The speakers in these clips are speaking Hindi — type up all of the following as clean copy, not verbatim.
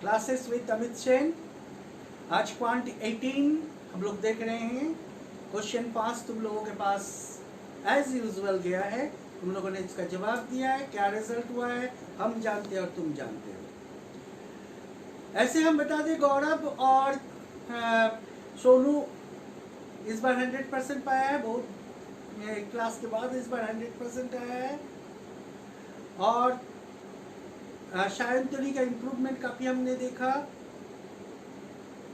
Classes with Amit Sen. आज क्वांट 18 हम लोग देख रहे हैं। क्वेश्चन 5 तुम लोगों के पास एज यूजुअल गया है, तुम लोगों ने इसका जवाब दिया है। क्या रिजल्ट हुआ है हम जानते हैं और तुम जानते हो। ऐसे हम बता दें, गौरव और सोनू इस बार 100% पाया है, बहुत क्लास के बाद इस बार 100% आया है। और शायंतनी का इम्प्रूवमेंट काफ़ी हमने देखा।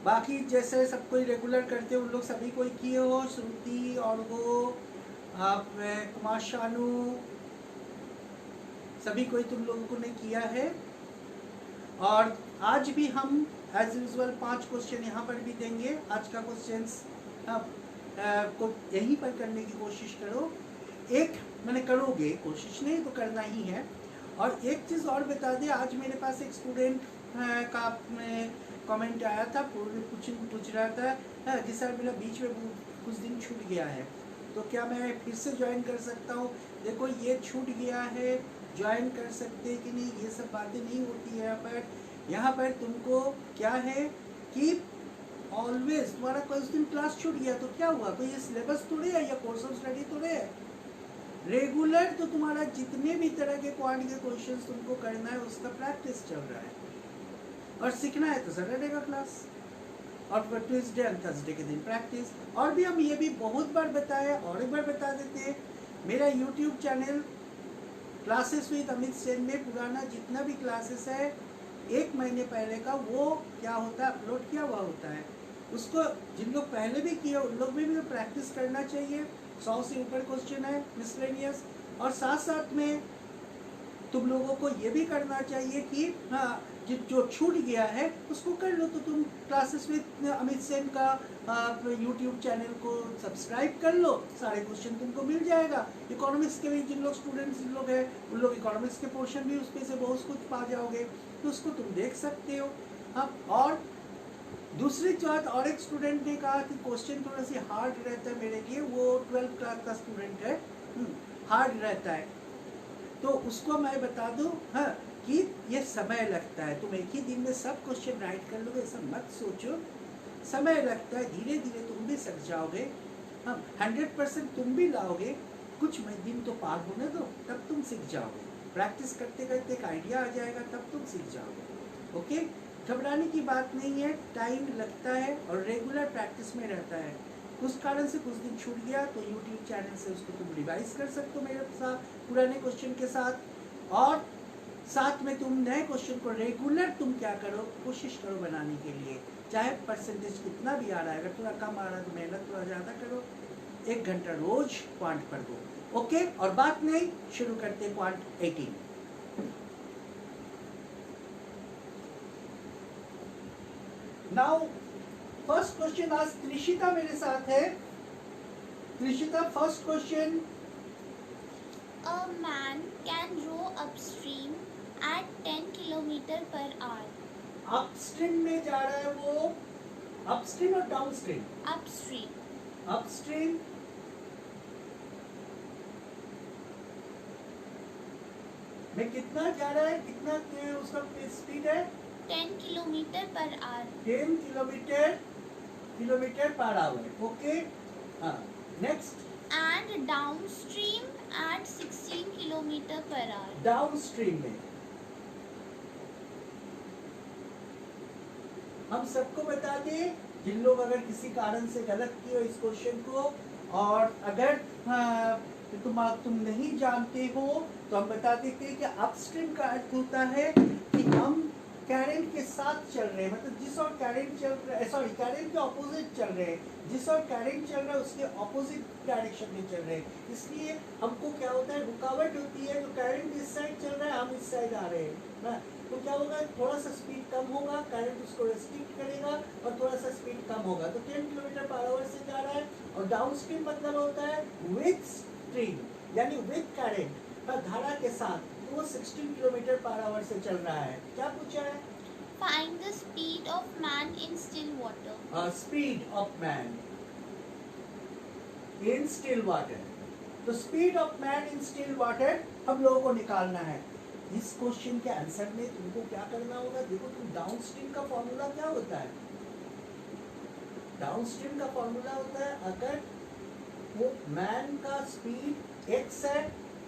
बाकी जैसे सब कोई रेगुलर करते उन लोग सभी कोई किए हो, श्रुति और वो कुमार शानू, सभी कोई तुम लोगों ने किया है। और आज भी हम एज यूजुअल 5 क्वेश्चन यहाँ पर भी देंगे। आज का क्वेश्चन को यहीं पर करने की कोशिश करो। एक मैंने करोगे, कोशिश नहीं तो करना ही है। और एक चीज़ और बता दें, आज मेरे पास एक स्टूडेंट का कमेंट आया था, पूछ रहा था कि सर मेरा बीच में कुछ दिन छूट गया है, तो क्या मैं फिर से ज्वाइन कर सकता हूँ। देखो, ये छूट गया है, ज्वाइन कर सकते कि नहीं, ये सब बातें नहीं होती है। यहाँ पर तुमको क्या है कि ऑलवेज तुम्हारा कुछ दिन क्लास छूट गया तो क्या हुआ, कोई ये सिलेबस थोड़े है या कोर्स ऑफ स्टडी थोड़े है। रेगुलर तो तुम्हारा जितने भी तरह के क्वांट के क्वेश्चंस तुमको करना है उसका प्रैक्टिस चल रहा है। और सीखना है तो सैटरडे का क्लास और ट्यूसडे एंड थर्सडे के दिन प्रैक्टिस। और भी हम ये भी बहुत बार बताया और एक बार बता देते हैं, मेरा YouTube channel classes with Amit Sen में पुराना जितना भी क्लासेस है 1 महीने पहले का वो क्या होता है अपलोड किया हुआ होता है। उसको जिन लोग पहले भी किए उन लोग में भी प्रैक्टिस करना चाहिए। 100 से ऊपर क्वेश्चन है मिसलेनियस। और साथ साथ में तुम लोगों को ये भी करना चाहिए कि जो छूट गया है उसको कर लो। तो तुम क्लासेस विद अमित सेन का यूट्यूब चैनल को सब्सक्राइब कर लो, सारे क्वेश्चन तुमको मिल जाएगा। इकोनॉमिक्स के भी जिन लोग स्टूडेंट्स जिन लोग हैं उन लोग इकोनॉमिक्स के पोर्शन भी उसमें से बहुत कुछ पा जाओगे, तो उसको तुम देख सकते हो। और दूसरी बात, और एक स्टूडेंट ने कहा कि क्वेश्चन थोड़ा सी हार्ड रहता है मेरे लिए, वो 12th क्लास का स्टूडेंट है, हार्ड रहता है। तो उसको मैं बता दूं कि ये समय लगता है, तुम एक ही दिन में सब क्वेश्चन राइट कर लोगे ऐसा मत सोचो, समय लगता है, धीरे धीरे तुम भी सीख जाओगे। 100% तुम भी लाओगे, कुछ दिन तो पार होने दो तब तुम सीख जाओगे। प्रैक्टिस करते करते एक आइडिया आ जाएगा तब तुम सीख जाओगे। ओके, घबराने की बात नहीं है, टाइम लगता है और रेगुलर प्रैक्टिस में रहता है। उस कारण से कुछ दिन छूट गया तो यूट्यूब चैनल से उसको तुम रिवाइज कर सकते हो मेरे साथ पुराने क्वेश्चन के साथ। और साथ में तुम नए क्वेश्चन को रेगुलर तुम क्या करो, कोशिश करो बनाने के लिए, चाहे परसेंटेज कितना भी आ रहा है। अगर थोड़ा कम आ रहा है तो मेहनत थोड़ा ज़्यादा करो, 1 घंटा रोज क्वांट पर दो। ओके, और बात नहीं, शुरू करते क्वांट 18। नाउ फर्स्ट क्वेश्चन, आज त्रिशिता मेरे साथ है। Trishita, first question. A man can row upstream at 10 km/h. Upstream में जा रहा है वो, अपस्ट्रीम और डाउनस्ट्रीम? Upstream. अपस्ट्रीम में कितना जा रहा है, कितना उसका स्पीड है? 10 km/h. 10 kilometre per hour. Okay, हाँ, next. And downstream at 16 km/h. Downstream में हम सबको बता दें, जिन लोग अगर किसी कारण से गलत किए इस क्वेश्चन को, और अगर तुम नहीं जानते हो तो हम बता देते हैं कि अपस्ट्रीम का अर्थ होता है कि हम करंट के साथ चल रहे हैं, मतलब जिस और करंट चल रहा है, सॉरी, करंट के ऑपोजिट चल रहे हैं। जिस और करंट चल रहा है उसके ऑपोजिट डायरेक्शन में चल रहे हैं। इसलिए हमको क्या होता है, रुकावट होती है। तो करंट इस साइड चल रहा है, हम इस साइड आ रहे हैं, तो क्या होगा, थोड़ा सा स्पीड कम होगा, करंट उसको रेस्ट्रिक्ट करेगा और थोड़ा सा स्पीड कम होगा। तो 10 km/h से जा रहा है। और डाउनस्ट्रीम मतलब होता है विथ स्ट्रीम, यानी विथ करंट, धारा के साथ, वो 16 km/h से चल रहा है। क्या पूछा है? Find the speed of man in still water. Speed of man in still water. तो speed of man in still water हम लोगों को निकालना है। इस क्वेश्चन के आंसर में तुमको क्या करना होगा, देखो तुम डाउनस्ट्रीम का फॉर्मूला क्या होता है, डाउनस्ट्रीम का फॉर्मूला होता है अगर वो मैन का स्पीड x है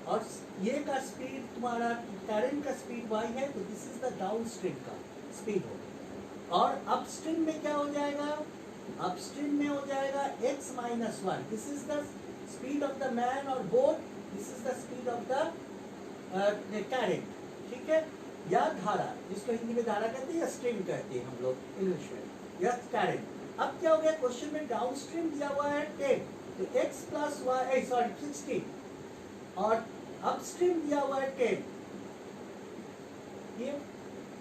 और ये का स्पीड तुम्हारा करंट का स्पीड y है, तो दिस इज द डाउनस्ट्रीम का स्पीड होगा। और अपस्ट्रीम में क्या हो जाएगा, अपस्ट्रीम में हो जाएगा x minus 1, this is the speed of the man और boat, this is the speed of the current, ठीक है, या धारा, जिसको हिंदी में धारा कहते हैं या स्ट्रीम कहते हैं हम लोग इंग्लिश में, या करंट। अब क्या हो गया, क्वेश्चन में डाउनस्ट्रीम दिया हुआ है 10, तो x प्लस वाई 16 और अपस्ट्रीम दिया हुआ है 10, ये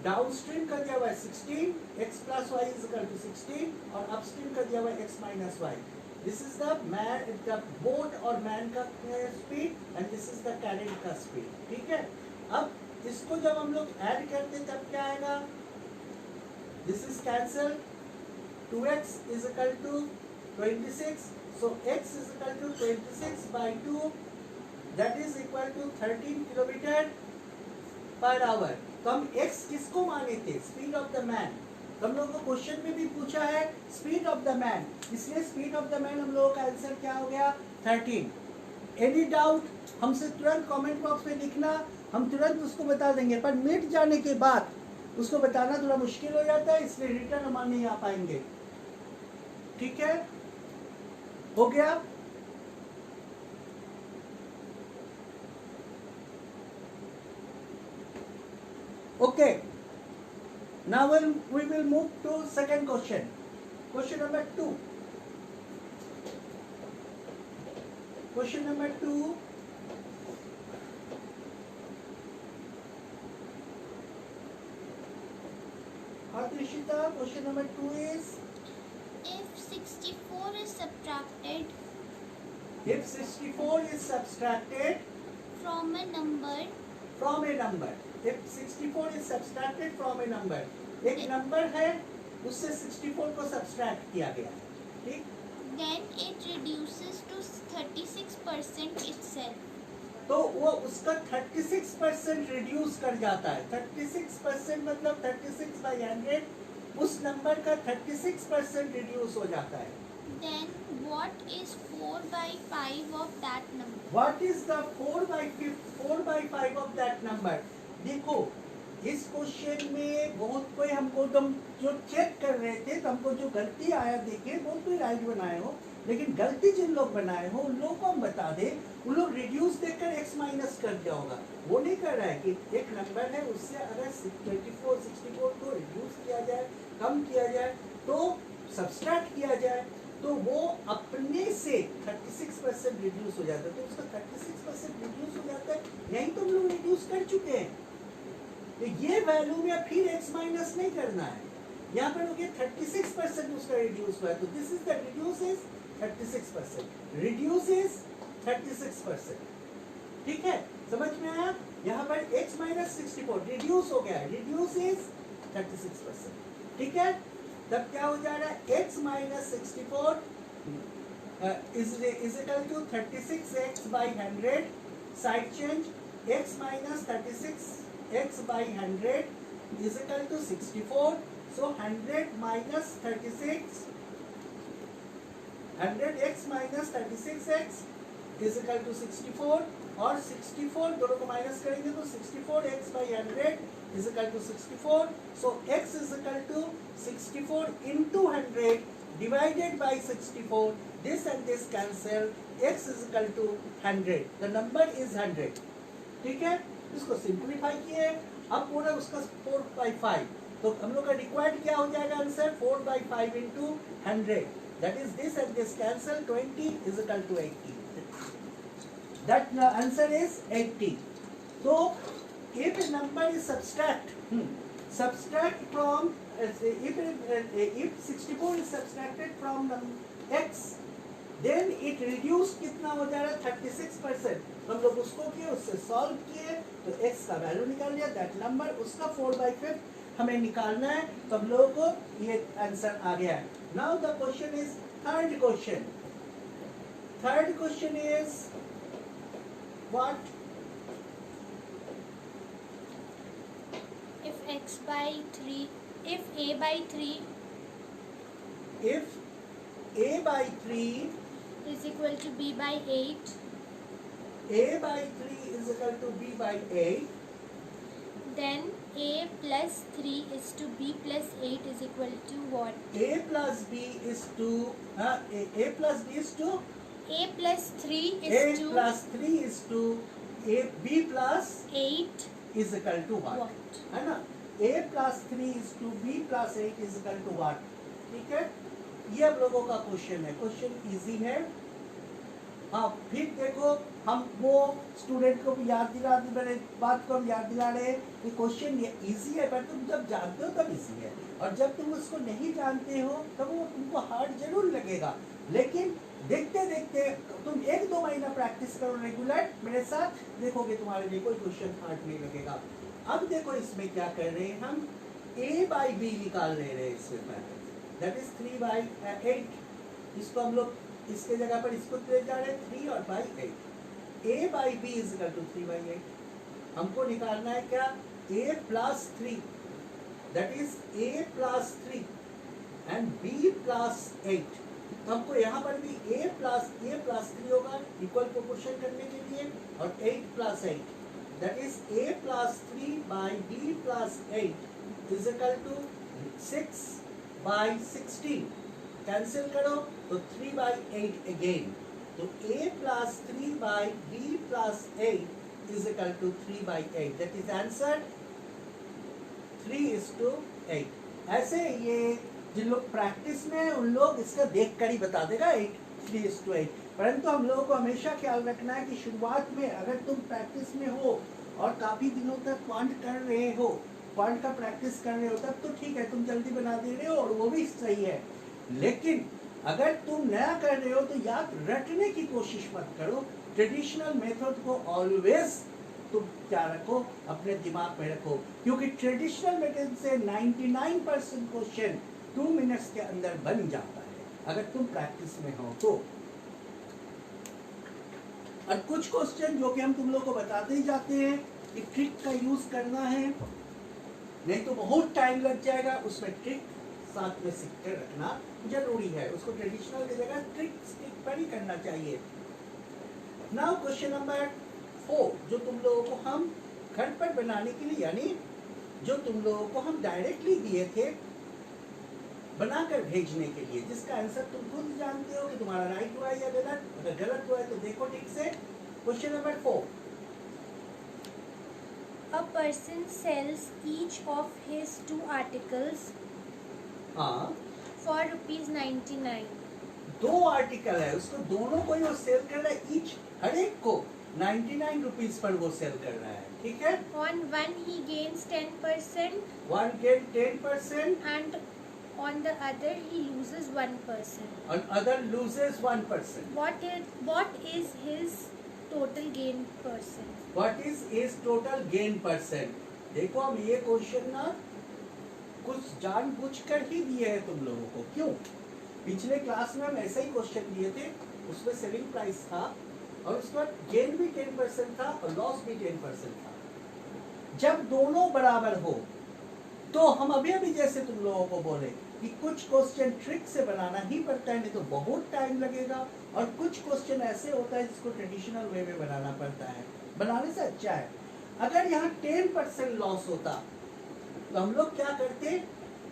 डाउनस्ट्रीम का दिया हुआ है 16, x plus y is equal to 16 और अपस्ट्रीम का दिया हुआ है x minus y. This is the boat और मैन का speed and this is the current का स्पीड, ठीक है। अब इसको जब हम लोग ऐड करते तब क्या आएगा, this is cancel, 2x is equal to 26, so x is equal to 26 by 2, that is equal to 13 kilometre per our. तो हम x किसको माने थे, स्पीड ऑफ द मैन, तो हम लोगों को क्वेश्चन में भी पूछा है स्पीड ऑफ द मैन, इसलिए स्पीड ऑफ द मैन हम लोगों का आंसर क्या हो गया 13। एनी डाउट हमसे तुरंत कमेंट बॉक्स में लिखना, हम तुरंत उसको बता देंगे, पर मिट जाने के बाद उसको बताना थोड़ा मुश्किल हो जाता है, इसलिए रिटर्न हम नहीं आ पाएंगे, ठीक है, हो गया। Okay, now we will move to second question, question number 2, question number 2, Trishita, question number 2 is, If 64 is subtracted if 64 is subtracted from a number, from a number, if 64 is subtracted from a number, एक नंबर है उससे 64 को सब्सट्रैक्ट किया गया, ठीक, then it reduces to 36% itself. तो वो उसका 36% रिड्यूस कर जाता है, 36% मतलब 36 by 100, उस नंबर का 36% रिड्यूस हो जाता है। Then what is 4 by 5 of that number? What is the 4 by 5 of that number? देखो इस क्वेश्चन में बहुत कोई हमको तुम जो चेक कर रहे थे तो हमको जो गलती आया देखे, बहुत कोई राइट बनाए हो, लेकिन गलती जिन लोग बनाए हो उन लोगों को हम बता दे, उन लोग रिड्यूस देखकर x माइनस कर दिया होगा, वो नहीं कर रहा है कि एक नंबर है उससे अगर 64 को रिड्यूस किया जाए, कम किया जाए, तो सब्सट्रैक्ट किया जाए, तो वो अपने से 36% रिड्यूस हो जाता है, तो उसका 36% रिड्यूस हो जाता है, यही तो हम लोग रिड्यूस कर चुके हैं, तो ये वैल्यू में फिर x माइनस नहीं करना है, यहाँ पर हो गया 36% उसका रिड्यूस हुआ है, तो this is the reduce is 36%, reduce is 36%, ठीक है, समझ में आया, यहाँ पर x माइनस 64 रिड्यूस हो गया, रिड्यूस इज 36%, ठीक है, तब क्या हो जा रहा है, x minus 64 is equal to 36x by 100, side change, x minus 36x by 100 is equal to 64, so 100 minus 36, 100x minus 36x is equal to 64, और 64 दोनों को माइनस करेंगे तो 64x by 100 is equal to 64, so x is equal to 64 into 100 divided by 64, this and this cancel, x is equal to 100, the number is 100, ठीक है, इसको सिंप्लीफाई किए, अब पूरा उसका 4 by 5, तो हम लोग का रिक्वायर्ड क्या हो जाएगा answer, 4 by 5 into 100, that is this and this cancel, 20 is equal to 80, that answer is 80. So if a number is subtract from if 64 is subtracted from x, then it reduce कितना हो जा रहा है 36%, हम लोग उसको किए, उससे सॉल्व किए, तो x का वैल्यू निकाल लिया, दैट नंबर उसका 4/5 हमें निकालना है, तो हम लोगों को ये आंसर आ गया है। Now the question is third question is what x by 3, if a by 3 if a by 3 is equal to b by 8, a by 3 is equal to b by 8, then a plus 3 is to b plus 8 is equal to what? a plus b is to a plus b is to A plus 3 a is to plus 3 is to a b plus 8 is equal to what? what? है ना? a plus 3 is to b plus 8 is equal to what? ठीक है, ये हम लोगों का क्वेश्चन है, क्वेश्चन इजी है। हाँ, फिर देखो हम वो स्टूडेंट को भी याद दिला, मेरे बात को हम याद दिला रहे हैं कि क्वेश्चन ये इजी है, पर तुम जब जानते हो तब इजी है, और जब तुम उसको नहीं जानते हो तब वो तुमको हार्ड जरूर लगेगा, लेकिन देखते देखते तुम 1-2 महीना प्रैक्टिस करो रेगुलर मेरे साथ, देखोगे तुम्हारे लिए कोई क्वेश्चन हार्ड नहीं लगेगा। अब देखो इसमें क्या कर रहे हैं हम, a by b निकाल ले रहे हैं इसमें, दैट इज 3 by 8, इसको हम लोग इसके जगह पर इसको ले जा रहे हैं 3 और by 8, a by b is equal to 3 by 8, हमको निकालना है क्या, a plus 3, that is a plus 3 and b plus 8, तो हमको यहाँ पर भी a plus 3 होगा इक्वल प्रोपोर्शन करने के लिए, और 8 plus 8, that is a plus 3 by b plus 8 is equal to 6 by 16, cancel करो तो 3 by 8 again, तो a plus 3 by b plus 8 is equal to 3 by 8, that is answer 3:8। ऐसे ये जिन लोग प्रैक्टिस में उन लोग इसका देख कर ही बता देगा 3:8, परंतु हम लोगों को हमेशा ख्याल रखना है कि शुरुआत में अगर तुम प्रैक्टिस में हो और काफी दिनों तक क्वांट कर रहे हो, क्वांट का प्रैक्टिस कर रहे हो, तब तो ठीक है, तुम जल्दी बना दे रहे हो और वो भी सही है, लेकिन अगर तुम नया कर रहे हो तो याद रटने की कोशिश मत करो, ट्रेडिशनल मेथड को ऑलवेज तुम क्या रखो, अपने दिमाग में रखो, क्योंकि ट्रेडिशनल मेथड से 99% क्वेश्चन 2 मिनट्स के अंदर बन जाता है अगर तुम प्रैक्टिस में हो तो। और कुछ क्वेश्चन जो कि हम तुम लोग को बताते ही जाते हैं कि ट्रिक का यूज करना है, नहीं तो बहुत टाइम लग जाएगा, उसमें ट्रिक साथ में सीख कर रखना जरूरी है, उसको ट्रेडिशनल की जगह ट्रिक पर ही करना चाहिए। नाउ क्वेश्चन नंबर 4 जो तुम लोगों को हम घर पर बनाने के लिए, यानी जो तुम लोगों को हम डायरेक्टली दिए थे बनाकर भेजने के लिए, जिसका आंसर तुम खुद जानते हो कि तुम्हारा राइट हुआ है या गलत, अगर गलत हुआ है तो देखो ठीक से। Question number 4, A person sells each of his 2 articles हाँ, for ₹99. 2 आर्टिकल है, उसको दोनों को ही वो सेल कर रहा है, ईच हर एक को 99 रुपीज पर वो सेल कर रहा है, ठीक है। On one he gains 10% One get 10% and on the other he loses 1%. and other loses 1%. What is his total gain percent? What is his total gain percent? देखो हम ये क्वेश्चन ना कुछ जानबूझकर ही दिए हैं तुम लोगों को, क्यों? पिछले क्लास में हम ऐसा ही क्वेश्चन दिए थे, उसमें सेलिंग प्राइस था और उसके बाद गेन भी 10% था और लॉस भी 10% था। जब दोनों बराबर हो तो हम अभी जैसे तुम लोगों को बोले कि कुछ क्वेश्चन ट्रिक से बनाना ही पड़ता है, नहीं तो बहुत टाइम लगेगा, और कुछ क्वेश्चन ऐसे होता है जिसको ट्रेडिशनल वे में बनाना पड़ता है, बनाने से अच्छा है। अगर यहाँ 10% लॉस होता तो हम लोग क्या करते,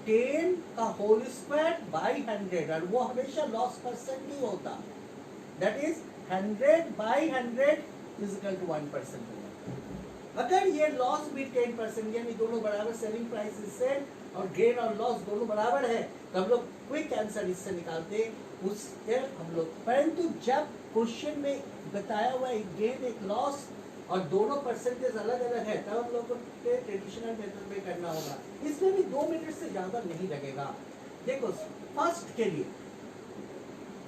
10 का होल स्क्वायर बाई 100, और वो हमेशा लॉस परसेंट ही होता, that is 100 by 100 is equal to 1% होगा। अगर ये लॉस भी 10%, यानी दोनों बराबर, सेलिंग प्राइस इससे और गेन और लॉस दोनों बराबर है, तो हम लोग क्विक आंसर इससे निकालते, उससे हम लोग, परंतु जब क्वेश्चन में बताया हुआ एक गेन एक लॉस और दोनों परसेंटेज अलग अलग है, तब हम लोग को ट्रेडिशनल मेथड में करना होगा। इसमें भी 2 मिनट से ज्यादा नहीं लगेगा। देखो फर्स्ट के लिए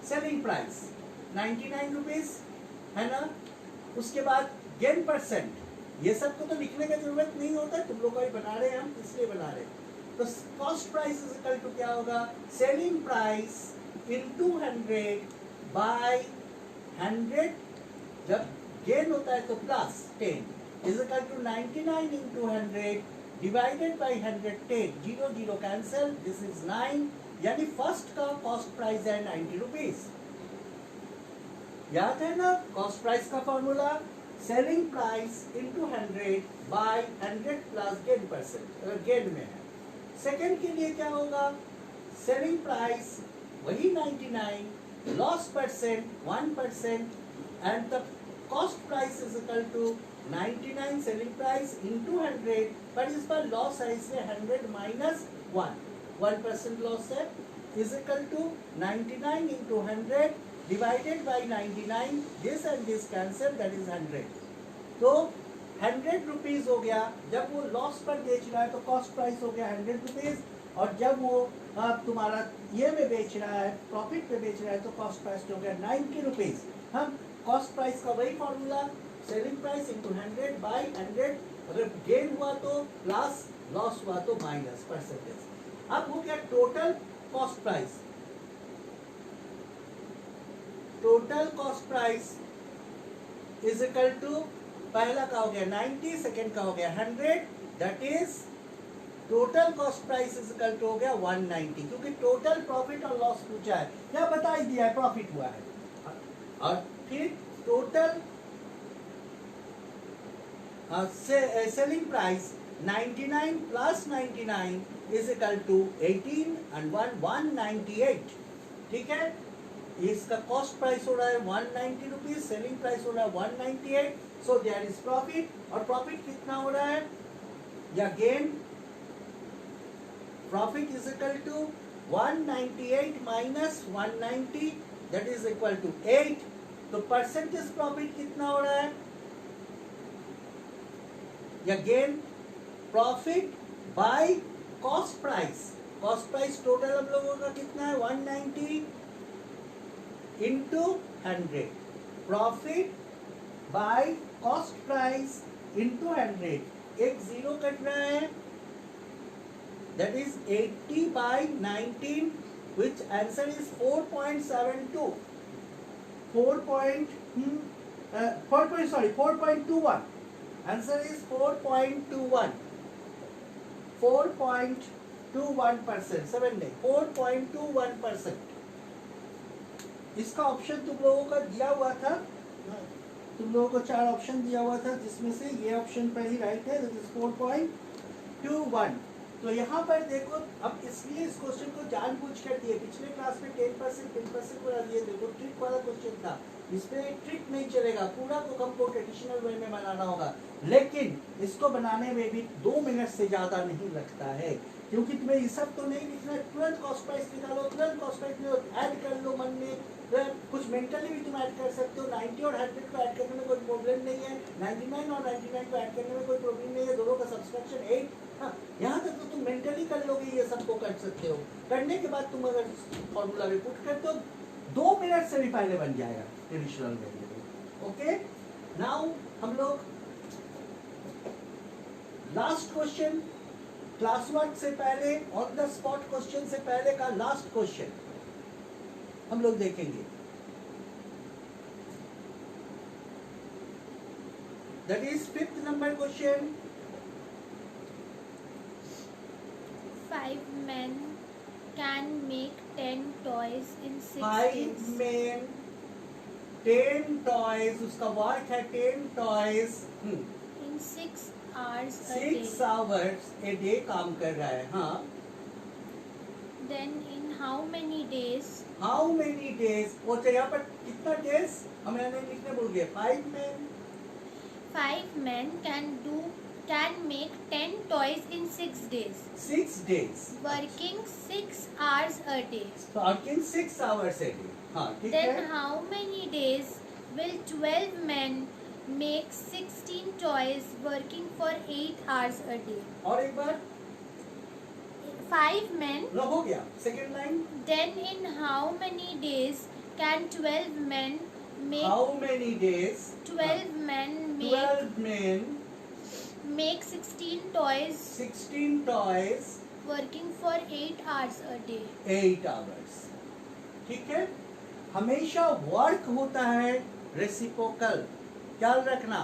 सेलिंग प्राइस 99 रुपीज है ना, उसके बाद गेन परसेंट, ये सब को तो लिखने का जरूरत नहीं होता, तुम लोग को ही बना रहे हैं, हम इसलिए बना रहे हैं। तो cost price is equal to क्या होगा, सेलिंग प्राइस इनटू 100 बाय 100, जब गेन होता है तो plus 10 is equal to 99 into 100 divided by 100 10 0 0 cancel, this is 9, यानी फर्स्ट का कॉस्ट प्राइस है 90 रुपीज। याद है ना कॉस्ट प्राइस का formula, selling price into 100 by 100 plus gain percent, अगर गेन में है। सेकंड के लिए क्या होगा, सेलिंग प्राइस वही 99, loss percent 1%, and the cost price is equal to 99 selling price into 100, पर इस पर लॉस है इसलिए 100 माइनस 1% लॉस है, is equal to 99 into 100 divided by 99, this and this cancel, that is 100। तो 100 रुपीज हो गया, जब वो लॉस पर बेच रहा है तो कॉस्ट प्राइस हो गया 100 रुपीज, और जब वो तुम्हारा ये में बेच रहा है, प्रॉफिट पे बेच रहा है, तो कॉस्ट प्राइस हो गया 90 रुपीज। हम कॉस्ट प्राइस का वही formula, selling price into 100 by 100, अगर गेन हुआ तो प्लस, लॉस हुआ तो माइनस परसेंटेज। अब हो गया total cost price, total cost price is equal to, पहला का हो गया 90, सेकेंड का हो गया 100, that is total cost price is equal to हो गया 190, क्योंकि टोटल प्रॉफिट और लॉस पूछा है, क्या बता ही दिया है, प्रॉफिट हुआ है। और फिर total selling price 99 plus 99 is equal to 18 and 198, ठीक है। इसका कॉस्ट प्राइस हो रहा है 190 रुपीज, सेलिंग प्राइस हो रहा है 198, सो देयर इज प्रॉफिट। और प्रॉफिट कितना हो रहा है, या gain, profit is equal to 198 minus 190, that is equal to 8। तो परसेंटेज प्रॉफिट कितना हो रहा है, या gain, profit by cost price, cost price total हम लोगों का कितना है 190 into 100, profit by cost price into 100, एक जीरो कट रहा है, that is 80 by 19, which answer is 4.72, 4.21, answer is 4.21, 4.21%, 7 नहीं 4.21%। इसका ऑप्शन तुम लोगों का दिया हुआ था, तुम लोगों को 4 ऑप्शन दिया हुआ था, जिसमें से ये ऑप्शन पर ही राइट है, दैट इज 4.21। तो यहाँ पर देखो, अब इसलिए इस क्वेश्चन को जानबूझ कर दिए, पिछले क्लास में 10% 10% बना दिए, देखो ट्रिक वाला क्वेश्चन था, इसमें ट्रिक नहीं चलेगा, पूरा को हमको ट्रेडिशनल वे में बनाना होगा, लेकिन इसको बनाने में भी 2 मिनट से ज्यादा नहीं लगता है, क्योंकि तुम्हें ये सब तो नहीं लिखना, तुरंत कॉस्ट प्राइस निकालो, तुरंत कॉस्ट प्राइस ऐड कर लो मन में, कुछ मेंटली भी तुम ऐड कर सकते हो, 90 और 100 को ऐड करने में कोई प्रॉब्लम नहीं है, 99 और 99 को ऐड करने में कोई प्रॉब्लम नहीं है, दोनों का सब्सट्रैक्शन 8, हाँ, यहाँ तक तो तुम मेंटली कर लोगे, ये सबको कर सकते हो, करने के बाद तुम अगर फॉर्मूला में पुट करते हो 2 मिनट से भी पहले बन जाएगा ट्रेडिशनल वेरिएबल। ओके, नाउ हम लोग लास्ट क्वेश्चन, क्लास वर्क से पहले, ऑन द स्पॉट क्वेश्चन से पहले का लास्ट क्वेश्चन हम लोग देखेंगे, that is 5th number question. 5 men can make 10 toys in 6 5 days. men 10 toys, उसका वर्क है 10 toys, In 6 hours a day. 6 hours a day काम कर रहा है, हाँ। Then in how many days? How many days? वो तो यहाँ पर कितना days हमें लिखने भूल गए, 5 men 5 men can make 10 toys in 6 days. 6 days, Working 6 hours a day. working 6 hours a day, हाँ ठीक Then है। how many days will 12 men make 16 toys working for 8 hours a day? और एक बार 5 men. लो हो गया, second line, Then in how many days can 12 men make how many days 12 men 12 men make 16 toys 16 toys working for 8 hours a day? 8 hours, ठीक है। हमेशा वर्क होता है रेसिप्रोकल, ख्याल रखना,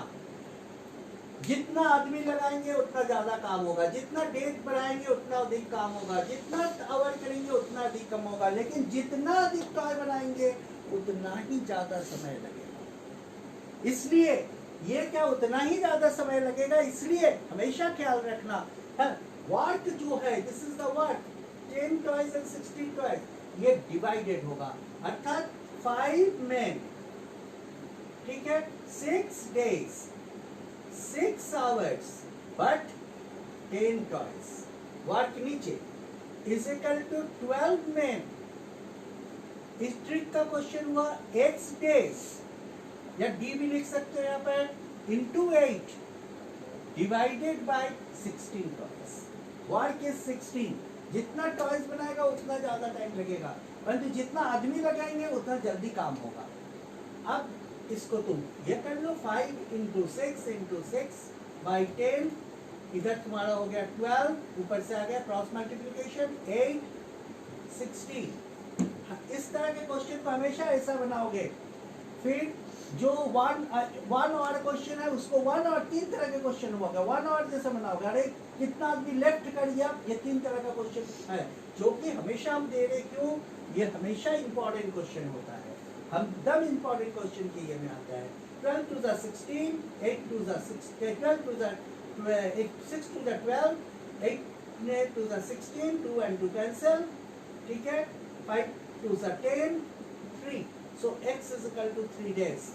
जितना आदमी लगाएंगे उतना ज्यादा काम होगा, जितना डेट बढ़ाएंगे उतना अधिक काम होगा, जितना आवर करेंगे उतना अधिक कम होगा, लेकिन जितना अधिक टॉय बनाएंगे उतना ही ज्यादा समय लगेगा। इसलिए ये क्या उतना ही ज्यादा समय लगेगा, इसलिए हमेशा ख्याल रखना है वाट जो है, this is the what 10 toys and 16 toys, ये डिवाइडेड होगा, अर्थात 5 men, ठीक है, 6 days, 6 hours, but 10 toys. Work नीचे इज इक्वल टू 12 men. इस ट्रिक का क्वेश्चन हुआ x days, या d भी लिख सकते हो यहाँ पर, into 8 divided by 16 toys. Work is 16. जितना टॉयज बनाएगा उतना ज्यादा टाइम लगेगा, परंतु जितना आदमी लगाएंगे उतना जल्दी काम होगा. अब इसको तुम ये कर लो, 5 इंटू 6 इंटू 6 बाई 10, इधर तुम्हारा हो गया 12, ऊपर से आ गया क्रॉस मल्टीप्लिकेशन 8 16. इस तरह के क्वेश्चन को हमेशा ऐसा बनाओगे. फिर जो वन और क्वेश्चन है उसको 1 और 3 तरह के क्वेश्चन होगा, 1 और जैसे बनाओगे, अरे कितना आदमी लेफ्ट कर दिया, ये 3 तरह का क्वेश्चन है जो कि हमेशा हम दे रहे. क्यों? ये हमेशा इंपॉर्टेंट क्वेश्चन होता है, हम दम इंपॉर्टेंट क्वेश्चन के ये में आता है. 12 to the 16, 8 to the 16, 12 to the 6 to the 12, 8 to the 16, 2 and 2 cancel, ठीक है, 5 to the 10, 3. So x is equal to 3 days.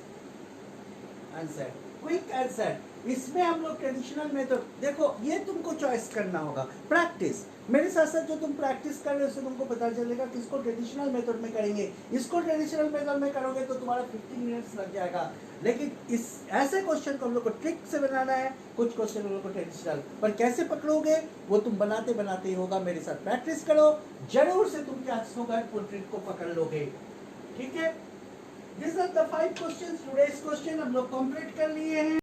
Answer, quick answer. इसमें हम लोग ट्रेडिशनल मेथड, देखो ये तुमको चॉइस करना होगा, प्रैक्टिस मेरे साथ साथ जो तुम प्रैक्टिस कर रहे हो उससे तुमको पता चलेगा कि इसको ट्रेडिशनल मेथड में करेंगे, इसको ट्रेडिशनल मेथड में करोगे तो तुम्हारा 15 मिनट्स लग जाएगा. लेकिन इस ऐसे क्वेश्चन को हम लोग को ट्रिक से बनाना है, कुछ क्वेश्चन हम लोग को ट्रेडिशनल, पर कैसे पकड़ोगे वो तुम बनाते बनाते ही होगा. मेरे साथ प्रैक्टिस करो, जरूर से तुम क्या होगा वो ट्रिक को पकड़ लोगे. ठीक है, this are the 5 questions. Today's question हम लोग कंप्लीट कर लिए हैं.